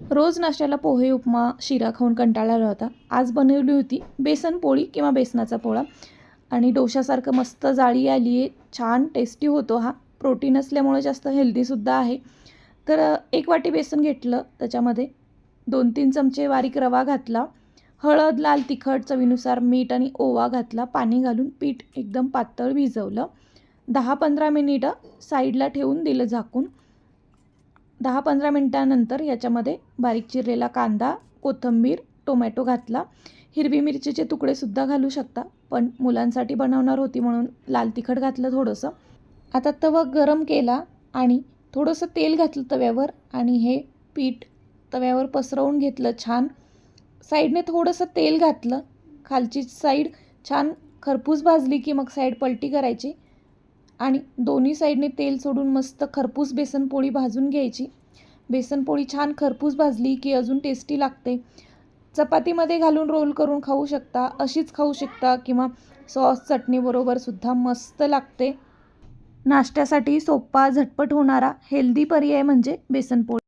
रोज नाश्त्याला पोहे, उपमा, शिरा खाऊन कंटाळा आला होता. आज बनवली होती बेसन पोळी किंवा बेसनाचा पोळा आणि डोशासारखं मस्त जाळी आली आहे. छान टेस्टी होतो हा. प्रोटीन असल्यामुळे जास्त हेल्दीसुद्धा आहे. तर 1 वाटी बेसन घेतलं, त्याच्यामध्ये 2-3 चमचे बारीक रवा घातला, हळद, लाल तिखट, चवीनुसार मीठ आणि ओवा घातला. पाणी घालून पीठ एकदम पातळ भिजवलं. 10-15 मिनिटं साईडला ठेवून दिलं झाकून. 10-15 मिनिटानंतर याच्यामध्ये बारीक चिरलेला कांदा, कोथिंबीर, टोमॅटो घातला. हिरवी मिरचीचे तुकडेसुद्धा घालू शकता, पण मुलांसाठी बनवणार होती म्हणून लाल तिखट घातलं थोडंसं. आता तवा गरम केला आणि थोडंसं तेल घातलं तव्यावर आणि हे पीठ तव्यावर पसरवून घेतलं छान. साईडने थोडंसं तेल घातलं. खालची साईड छान खरपूस भाजली की मग साईड पलटी करायची आणि दोन्ही साईडने तेल सोडून मस्त खरपूस बेसनपोळी भाजून घ्यायची. बेसनपोळी छान खरपूस भाजली की अजून टेस्टी लागते. चपातीमध्ये घालून रोल करून खाऊ शकता, अशीच खाऊ शकता किंवा सॉस चटणीबरोबरसुद्धा मस्त लागते. नाश्त्यासाठी सोपा, झटपट होणारा हेल्दी पर्याय म्हणजे बेसनपोळी.